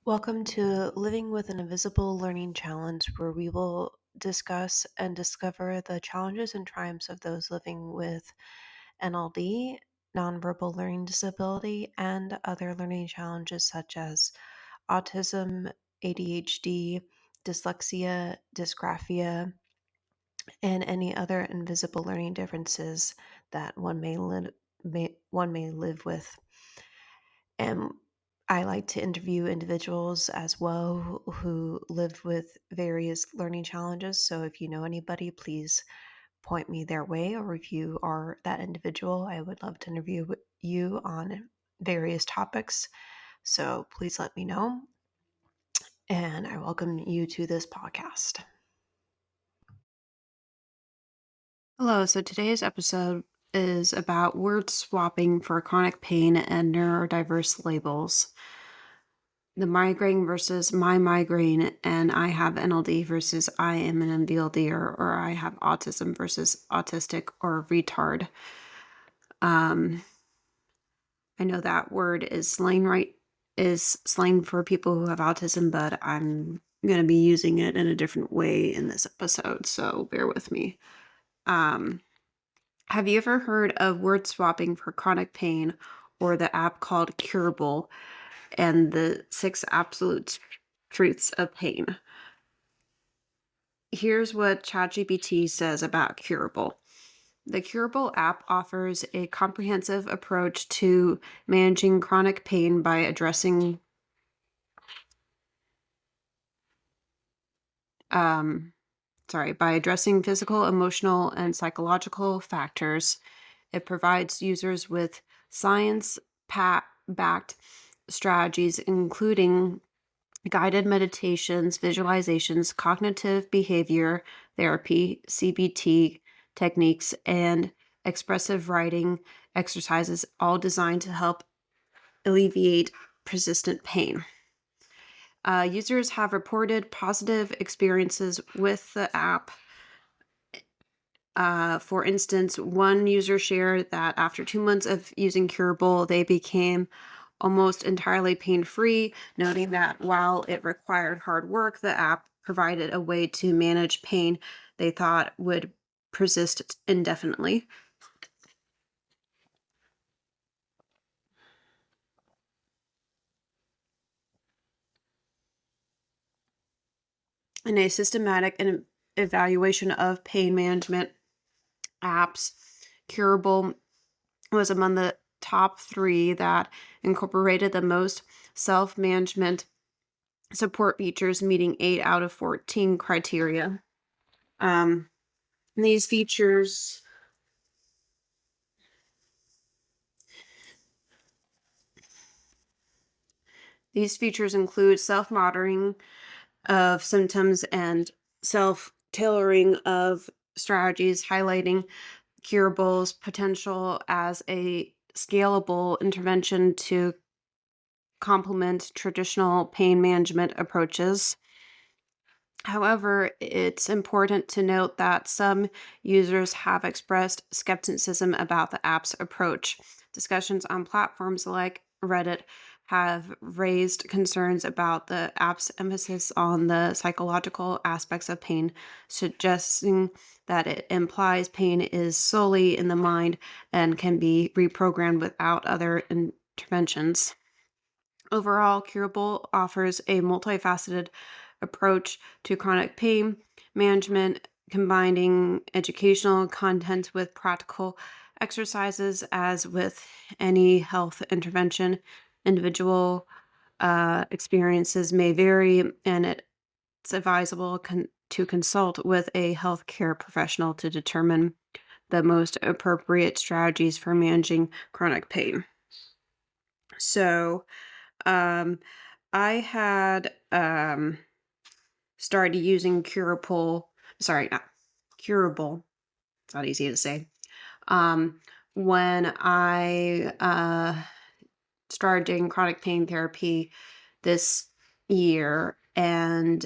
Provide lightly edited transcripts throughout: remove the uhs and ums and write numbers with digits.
Welcome to Living with an Invisible Learning Challenge, where we will discuss and discover the challenges and triumphs of those living with NLD, nonverbal learning disability, and other learning challenges such as autism, ADHD, dyslexia, dysgraphia, and any other invisible learning differences that one may live with. And I like to interview individuals as well who live with various learning challenges. So if you know anybody, please point me their way. Or if you are that individual, I would love to interview you on various topics. So please let me know. And I welcome you to this podcast. Hello. So today's episode is about word swapping for chronic pain and neurodiverse labels. The migraine versus my migraine, and I have NLD versus I am an MVLD, or I have autism versus autistic or retard. I know that word is slang for people who have autism, but I'm going to be using it in a different way in this episode, so bear with me. Have you ever heard of word swapping for chronic pain, or the app called Curable and the 6 absolute truths of pain? Here's what ChatGPT says about Curable. The Curable app offers a comprehensive approach to managing chronic pain by addressing physical, emotional, and psychological factors. It provides users with science-backed strategies, including guided meditations, visualizations, cognitive behavior therapy, CBT techniques, and expressive writing exercises, all designed to help alleviate persistent pain. Users have reported positive experiences with the app. For instance, one user shared that after 2 months of using Curable, they became almost entirely pain-free, noting that while it required hard work, the app provided a way to manage pain they thought would persist indefinitely. In a systematic evaluation of pain management apps, Curable was among the top 3 that incorporated the most self-management support features, meeting 8 out of 14 criteria. Um, these features include self-monitoring of symptoms and self-tailoring of strategies, highlighting Curable's potential as a scalable intervention to complement traditional pain management approaches. However, it's important to note that some users have expressed skepticism about the app's approach. Discussions on platforms like Reddit have raised concerns about the app's emphasis on the psychological aspects of pain, suggesting that it implies pain is solely in the mind and can be reprogrammed without other interventions. Overall, Curable offers a multifaceted approach to chronic pain management, combining educational content with practical exercises. As with any health intervention, individual experiences may vary, and it's advisable to consult with a healthcare professional to determine the most appropriate strategies for managing chronic pain. So, um, I had started using not Curable. It's not easy to say. When I started doing chronic pain therapy this year, and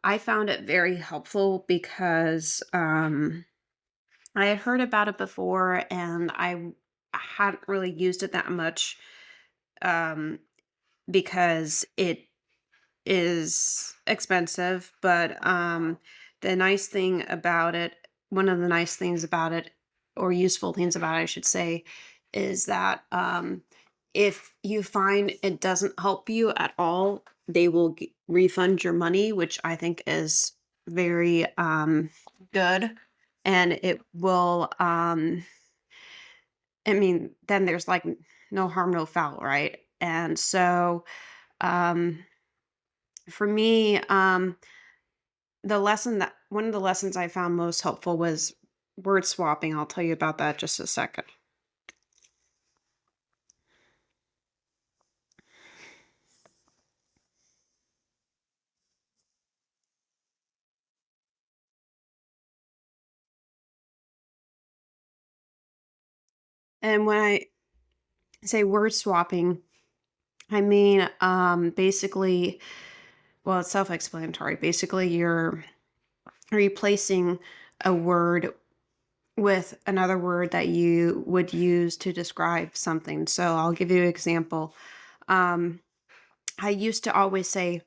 I found it very helpful because I had heard about it before, and I hadn't really used it that much. Um, because it is expensive, but the nice thing about it, one of the nice things about it, or useful things about it, I should say, is that if you find it doesn't help you at all, they will refund your money, which I think is very good. And it will, I mean, then there's like no harm, no foul, right? And so, um, for me, the lesson that one of the lessons I found most helpful was word swapping. I'll tell you about that just a second. And when I say word swapping, I mean basically, well, it's self-explanatory. Basically, you're replacing a word with another word that you would use to describe something. So I'll give you an example. Um, I used to always say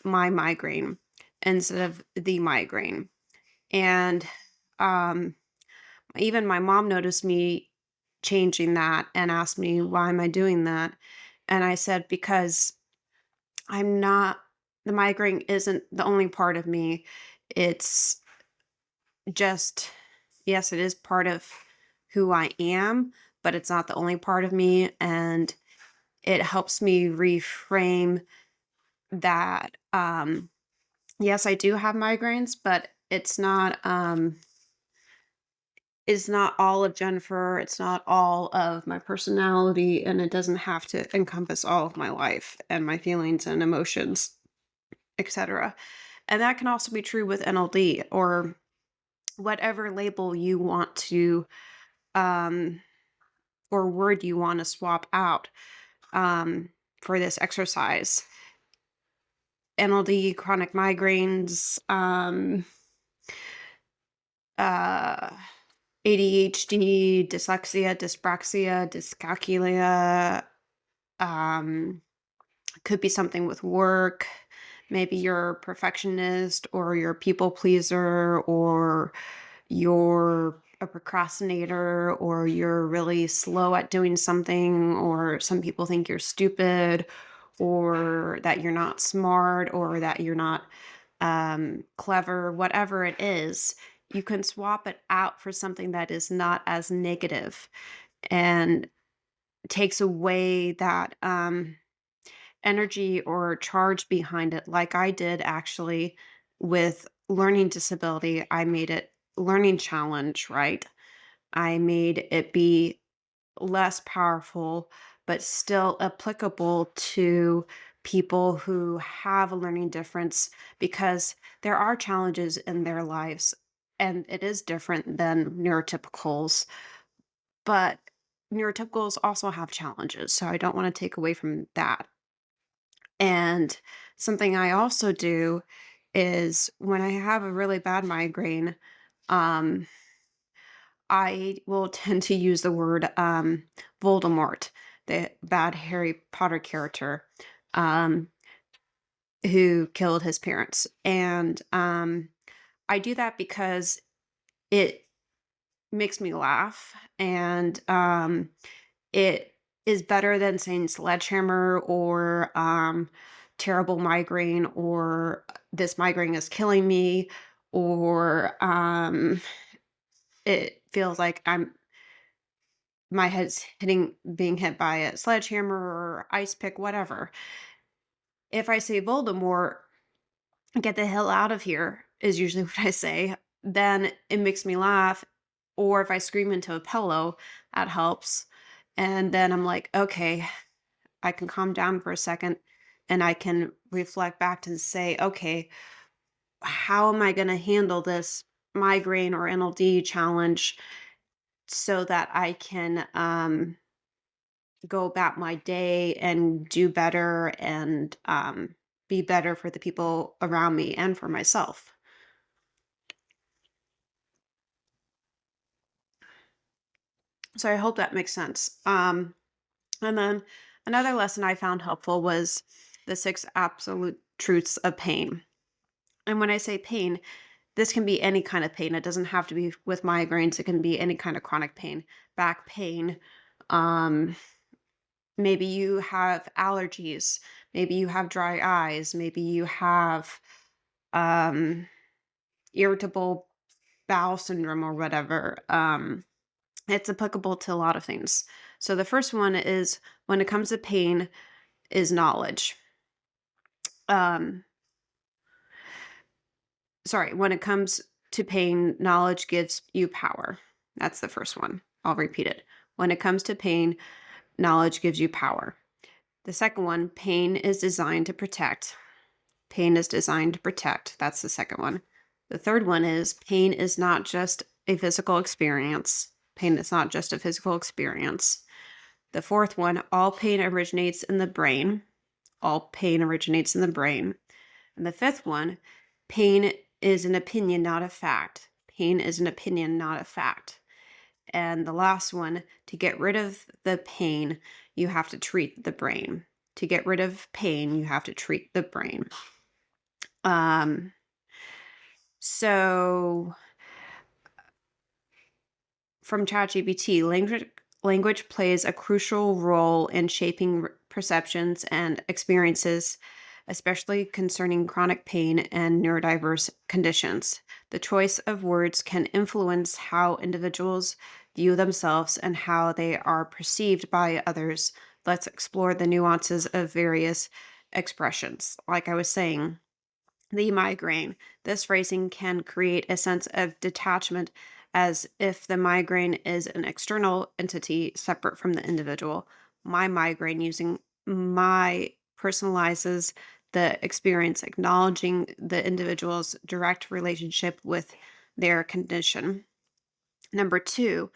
my migraine instead of the migraine. And um, even my mom noticed me changing that and asked me, why am I doing that? And I said, because I'm not, the migraine isn't the only part of me. It's just, yes, it is part of who I am, but it's not the only part of me. And it helps me reframe that. Yes, I do have migraines, but it's not all of Jennifer. It's not all of my personality, and it doesn't have to encompass all of my life and my feelings and emotions, etc. And that can also be true with NLD or whatever label you want to um or word you want to swap out um for this exercise. NLD, chronic migraines, uh ADHD, dyslexia, dyspraxia, dyscalculia, um, could be something with work. Maybe you're a perfectionist or you're a people pleaser or you're a procrastinator or you're really slow at doing something or some people think you're stupid or that you're not smart or that you're not clever, whatever it is, you can swap it out for something that is not as negative and takes away that energy or charge behind it, like I did actually with learning disability. I made it learning challenge, right? I made it be less powerful, but still applicable to people who have a learning difference because there are challenges in their lives and it is different than neurotypicals, but neurotypicals also have challenges. So I don't want to take away from that. And something I also do is when I have a really bad migraine, um, I will tend to use the word Voldemort, the bad Harry Potter character um, who killed his parents. And I do that because it makes me laugh and it is better than saying sledgehammer or terrible migraine or this migraine is killing me or it feels like my head's being hit by a sledgehammer or ice pick, whatever. If I say Voldemort, get the hell out of here is usually what I say. Then it makes me laugh. Or if I scream into a pillow, that helps. And then I'm like, okay, I can calm down for a second and I can reflect back to say, okay, how am I going to handle this migraine or NLD challenge so that I can go about my day and do better and be better for the people around me and for myself. So I hope that makes sense. And then Another lesson I found helpful was the 6 absolute truths of pain. And when I say pain, this can be any kind of pain. It doesn't have to be with migraines. It can be any kind of chronic pain, back pain. Um, maybe you have allergies. Maybe you have dry eyes. Maybe you have um, irritable bowel syndrome or whatever. It's applicable to a lot of things. So the first one is when it comes to pain is knowledge. Um, when it comes to pain, knowledge gives you power. That's the first one. I'll repeat it. When it comes to pain, knowledge gives you power. The second one, pain is designed to protect. Pain is designed to protect. That's the second one. The third one is pain is not just a physical experience. Pain is not just a physical experience. The fourth one, all pain originates in the brain. All pain originates in the brain. And the fifth one, pain is an opinion, not a fact. Pain is an opinion, not a fact. And the last one, to get rid of the pain, you have to treat the brain. To get rid of pain, you have to treat the brain. So from ChatGPT, language plays a crucial role in shaping perceptions and experiences, especially concerning chronic pain and neurodiverse conditions. The choice of words can influence how individuals view themselves and how they are perceived by others. Let's explore the nuances of various expressions. Like I was saying, the migraine. This phrasing can create a sense of detachment as if the migraine is an external entity separate from the individual. My migraine, using my, personalizes the experience, acknowledging the individual's direct relationship with their condition. Number two,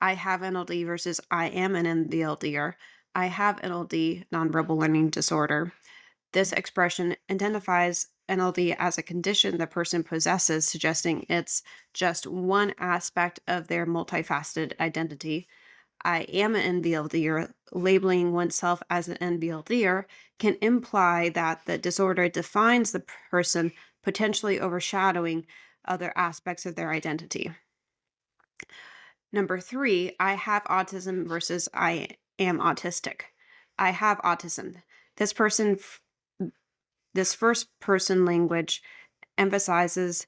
I have NLD versus I am an NBLDer. I have NLD, nonverbal learning disorder. This expression identifies NLD as a condition the person possesses, suggesting it's just one aspect of their multifaceted identity. I am an NBLDer. Labeling oneself as an NBLDer can imply that the disorder defines the person, potentially overshadowing other aspects of their identity. Number three, I have autism versus I am autistic. I have autism. This first person language emphasizes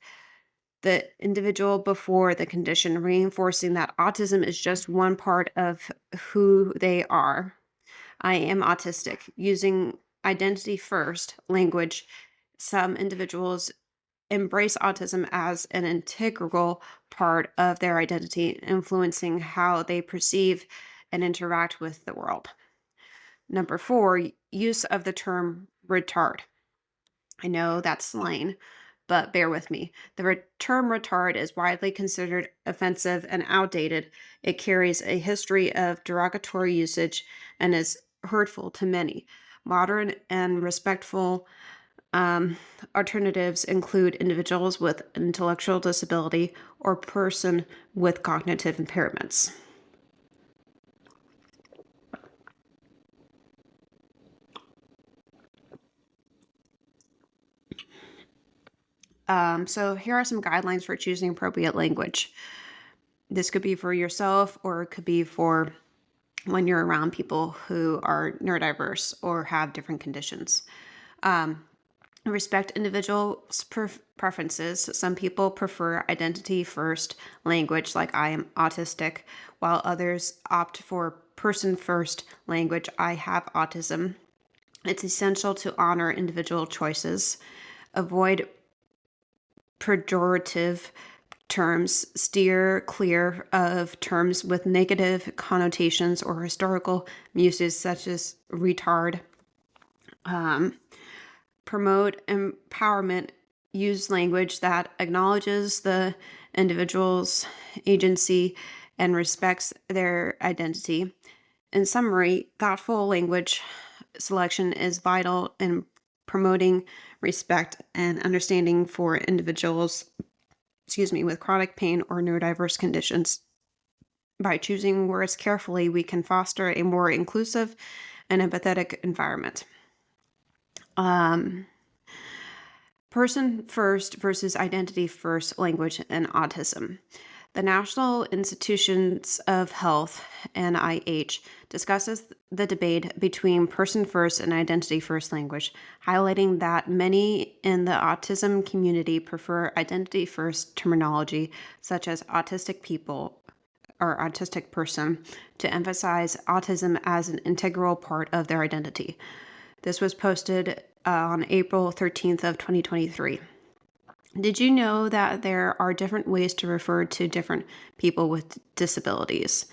the individual before the condition, reinforcing that autism is just one part of who they are. I am autistic. Using identity first language, some individuals embrace autism as an integral part of their identity, influencing how they perceive and interact with the world. Number four, use of the term retard. I know that's slang, but bear with me. The term retard is widely considered offensive and outdated. It carries a history of derogatory usage and is hurtful to many. Modern and respectful alternatives include individuals with intellectual disability or person with cognitive impairments. So here are some guidelines for choosing appropriate language. This could be for yourself, or it could be for when you're around people who are neurodiverse or have different conditions. Respect individuals' preferences. Some people prefer identity first language, like I am autistic, while others opt for person first language, I have autism. It's essential to honor individual choices. Avoid pejorative terms. Steer clear of terms with negative connotations or historical uses such as retard. Promote empowerment. Use language that acknowledges the individual's agency and respects their identity. In summary, thoughtful language selection is vital in promoting respect and understanding for individuals, with chronic pain or neurodiverse conditions. By choosing words carefully, we can foster a more inclusive and empathetic environment. Person first versus identity first language and autism. The National Institutions of Health, NIH, discusses the debate between person first and identity first language, highlighting that many in the autism community prefer identity first terminology, such as autistic people or autistic person, to emphasize autism as an integral part of their identity. This was posted on April 13th of 2023. Did you know that there are different ways to refer to different people with disabilities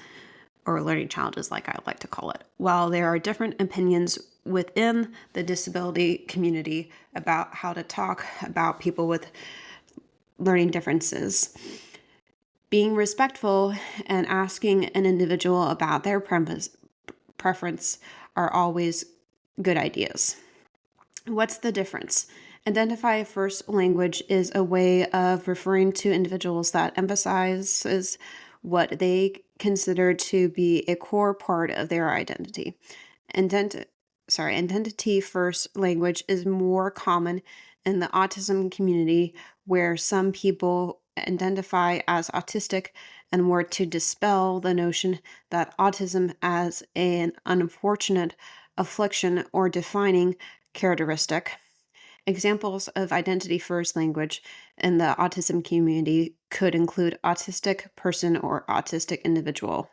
or learning challenges, like I like to call it? While there are different opinions within the disability community about how to talk about people with learning differences, being respectful and asking an individual about their preference are always good ideas. What's the difference? Identify first language is a way of referring to individuals that emphasizes what they consider to be a core part of their identity. Identity first language is more common in the autism community, where some people identify as autistic and work to dispel the notion that autism as an unfortunate affliction or defining characteristic. Examples of identity first language in the autism community could include autistic person or autistic individual.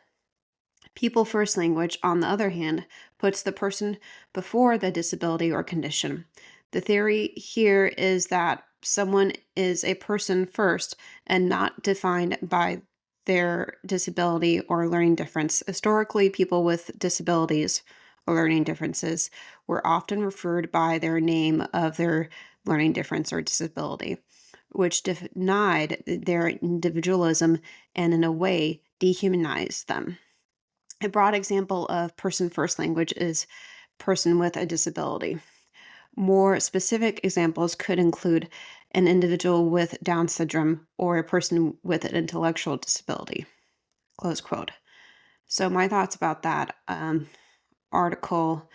People first language, on the other hand, puts the person before the disability or condition. The theory here is that someone is a person first and not defined by their disability or learning difference. Historically, people with disabilities or learning differences were often referred by their name of their learning difference or disability, which denied their individualism and, in a way, dehumanized them. A broad example of person first language is person with a disability. More specific examples could include an individual with Down syndrome or a person with an intellectual disability. Close quote. So my thoughts about that article,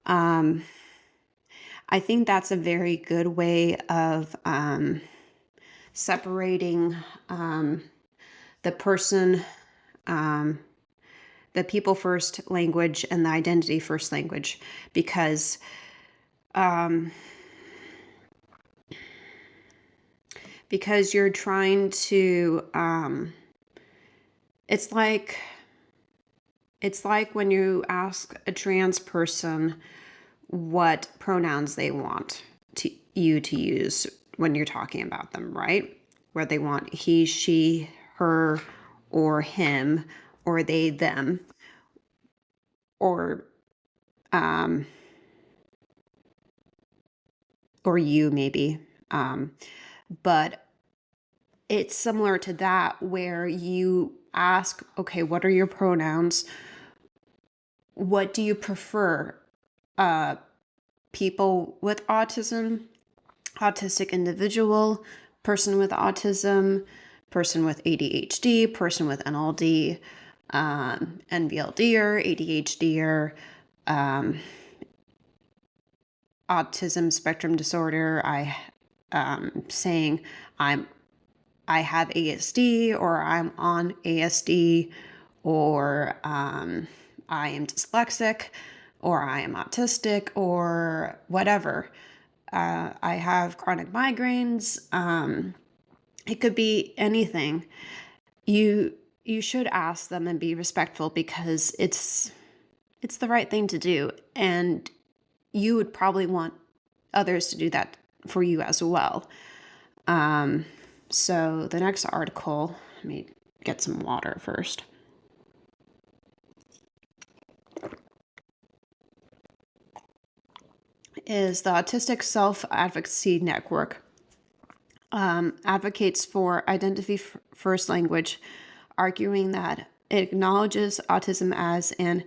I think that's a very good way of separating the person, the people first language and the identity first language, because you're trying to it's like when you ask a trans person what pronouns they want you to use when you're talking about them, right? Where they want he, she, her, or him, or they, them, or you maybe. But it's similar to that, where you ask, okay, what are your pronouns? What do you prefer? People with autism, autistic individual, person with autism, person with ADHD, person with NLD, NVLD or ADHD or autism spectrum disorder. Saying I have ASD, or I'm on ASD, or I am dyslexic, or I am autistic, or whatever. I have chronic migraines. It could be anything. You should ask them and be respectful, because it's the right thing to do, and you would probably want others to do that for you as well. So the next article, let me get some water first. Is the Autistic Self-Advocacy Network. Advocates for identity first language, arguing that it acknowledges autism as an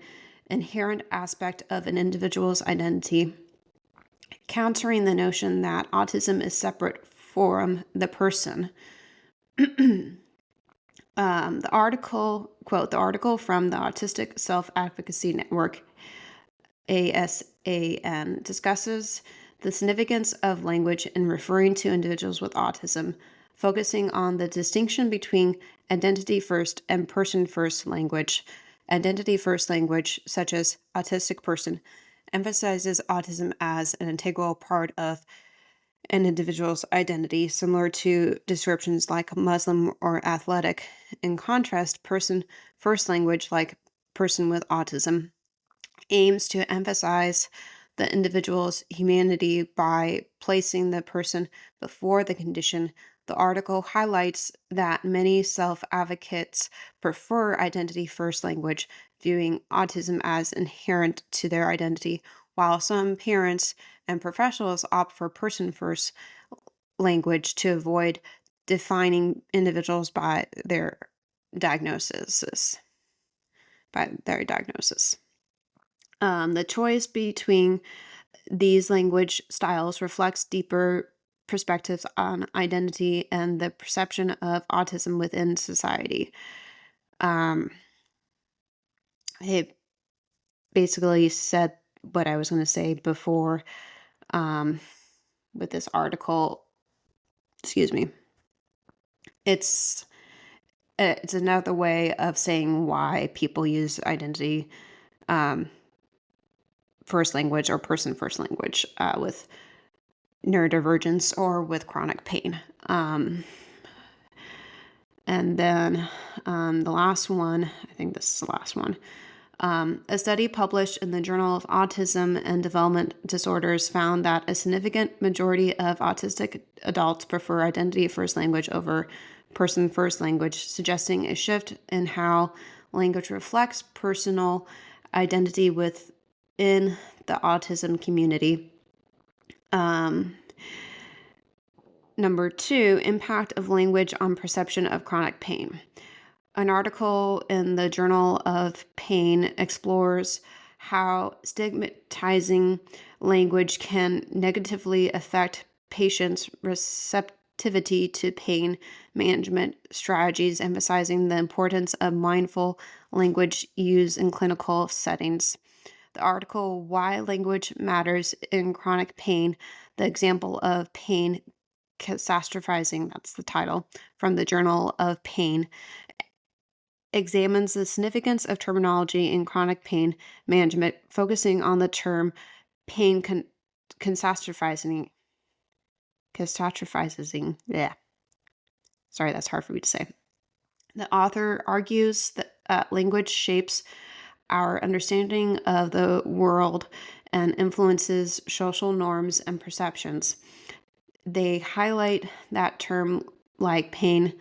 inherent aspect of an individual's identity, countering the notion that autism is separate from the person. The article, quote, the article from the Autistic Self-Advocacy Network ASAN, discusses the significance of language in referring to individuals with autism, focusing on the distinction between identity first and person first language. Identity first language, such as autistic person, emphasizes autism as an integral part of an individual's identity, similar to descriptions like Muslim or athletic. In contrast, person first language, like person with autism, aims to emphasize the individual's humanity by placing the person before the condition. The article highlights that many self advocates prefer identity first language, viewing autism as inherent to their identity, while some parents and professionals opt for person first language to avoid defining individuals by their diagnosis. The choice between these language styles reflects deeper perspectives on identity and the perception of autism within society. It basically said what I was going to say before with this article. Excuse me. It's another way of saying why people use identity first language or person first language with neurodivergence or with chronic pain. And then the last one, I think this is the last one. A study published in the Journal of Autism and Development Disorders found that a significant majority of autistic adults prefer identity first language over person first language, suggesting a shift in how language reflects personal identity within the autism community. Number 2, impact of language on perception of chronic pain. An article in the Journal of Pain explores how stigmatizing language can negatively affect patients' receptivity to pain management strategies, emphasizing the importance of mindful language use in clinical settings. The article, Why Language Matters in Chronic Pain, the example of pain catastrophizing, that's the title, from the Journal of Pain, examines the significance of terminology in chronic pain management, focusing on the term pain catastrophizing. Yeah. Sorry, that's hard for me to say. The author argues that language shapes our understanding of the world and influences social norms and perceptions. They highlight that term like pain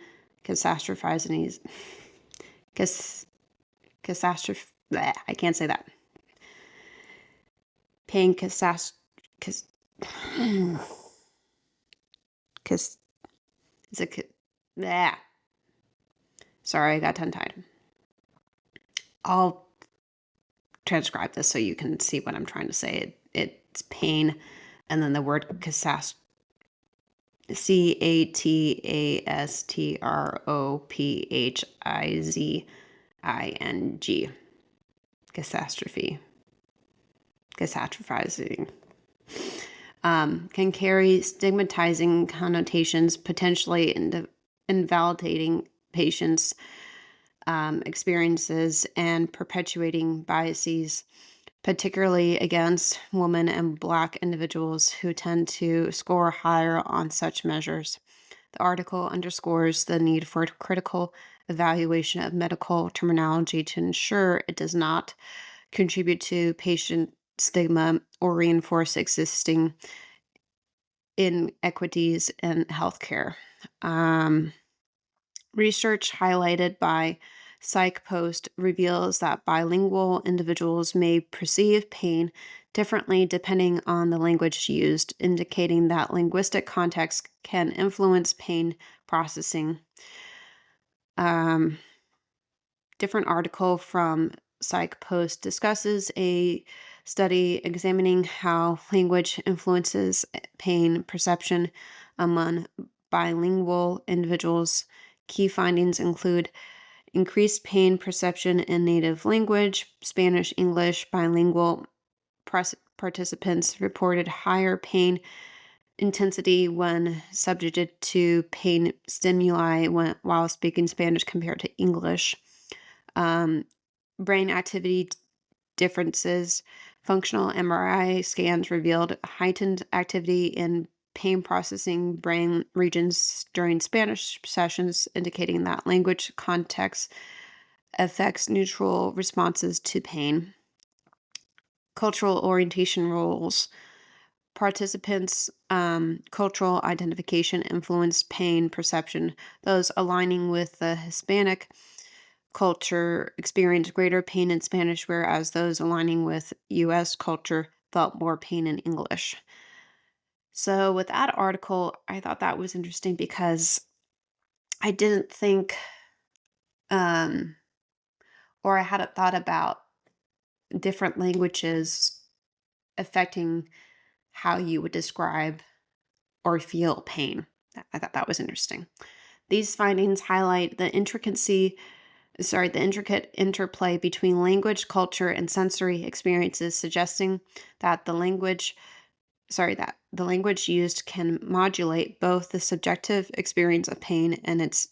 catastrophizing. I can't say that. Pain Sorry, I got tongue-tied. I'll transcribe this so you can see what I'm trying to say. It's pain, and then the word catastrophizing. Catastrophizing. Can carry stigmatizing connotations, potentially invalidating patients' experiences and perpetuating biases, particularly against women and Black individuals who tend to score higher on such measures. The article underscores the need for critical evaluation of medical terminology to ensure it does not contribute to patient stigma or reinforce existing inequities in healthcare. Research highlighted by PsychPost reveals that bilingual individuals may perceive pain differently depending on the language used, indicating that linguistic context can influence pain processing. Different article from PsychPost discusses a study examining how language influences pain perception among bilingual individuals. Key findings include increased pain perception in native language, Spanish, English, bilingual participants reported higher pain intensity when subjected to pain stimuli while speaking Spanish compared to English. Um, Brain activity differences. Functional MRI scans revealed heightened activity in pain processing brain regions during Spanish sessions, indicating that language context affects neutral responses to pain. Cultural orientation roles. Participants' cultural identification influenced pain perception. Those aligning with the Hispanic culture experienced greater pain in Spanish, whereas those aligning with US culture felt more pain in English. So, with that article, I thought that was interesting because I didn't think, um, or I hadn't thought about different languages affecting how you would describe or feel pain. I thought that was interesting. These findings highlight the intricate interplay between language, culture, and sensory experiences, suggesting that the language used can modulate both the subjective experience of pain and its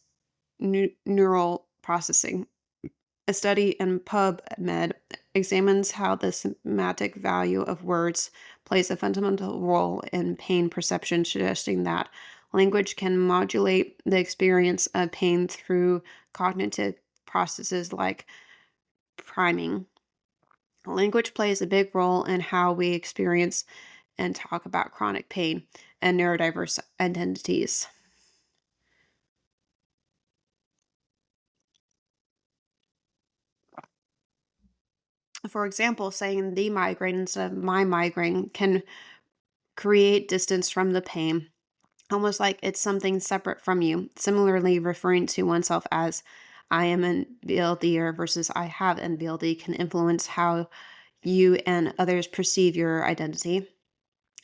neural processing. A study in PubMed examines how the semantic value of words plays a fundamental role in pain perception, suggesting that language can modulate the experience of pain through cognitive processes like priming. Language plays a big role in how we experience and talk about chronic pain and neurodiverse identities. For example, saying the migraine instead of my migraine can create distance from the pain, almost like it's something separate from you. Similarly, referring to oneself as I am an BLDer versus I have an BLD can influence how you and others perceive your identity.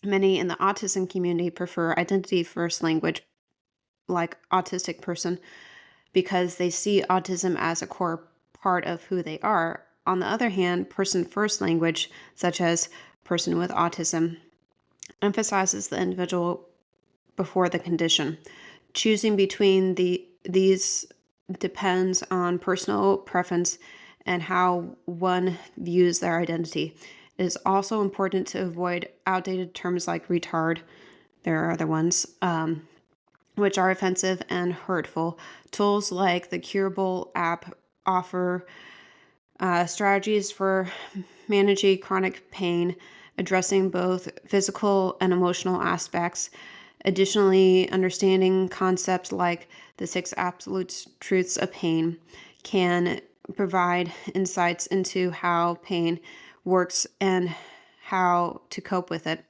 Many in the autism community prefer identity first language, like autistic person, because they see autism as a core part of who they are. On the other hand, person first language, such as person with autism, emphasizes the individual before the condition. Choosing between these depends on personal preference and how one views their identity. It is also important to avoid outdated terms like retard. There are other ones, which are offensive and hurtful. Tools like the Curable app offer strategies for managing chronic pain, addressing both physical and emotional aspects. Additionally, understanding concepts like the six absolute truths of pain can provide insights into how pain works and how to cope with it.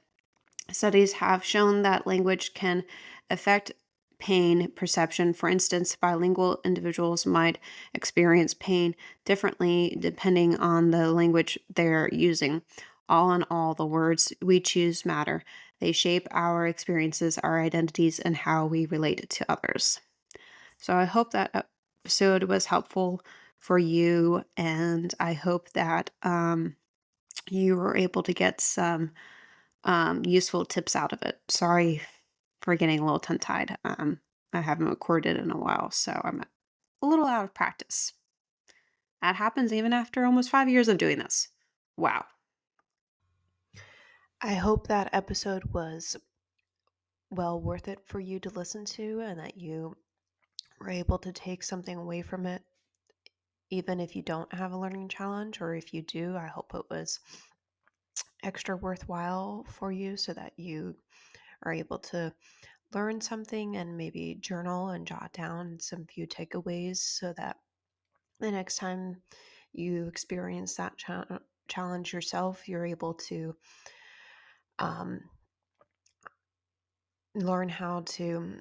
Studies have shown that language can affect pain perception. For instance, bilingual individuals might experience pain differently depending on the language they're using. All in all, the words we choose matter. They shape our experiences, our identities, and how we relate to others. So I hope that episode was helpful for you, and I hope that you were able to get some useful tips out of it. Sorry for getting a little tongue tied. I haven't recorded in a while, so I'm a little out of practice. That happens even after almost 5 years of doing this. Wow. I hope that episode was well worth it for you to listen to and that you were able to take something away from it, even if you don't have a learning challenge, or if you do. I hope it was extra worthwhile for you so that you are able to learn something and maybe journal and jot down some few takeaways so that the next time you experience that challenge yourself, you're able to um, learn how to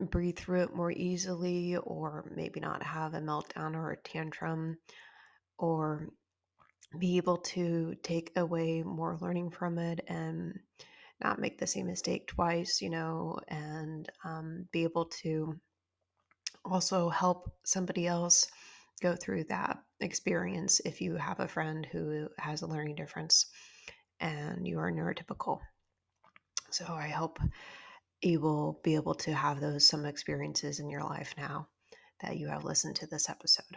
breathe through it more easily, or maybe not have a meltdown or a tantrum, or be able to take away more learning from it and not make the same mistake twice, and be able to also help somebody else go through that experience if you have a friend who has a learning difference. and you are neurotypical. So I hope you will be able to have some experiences in your life now that you have listened to this episode.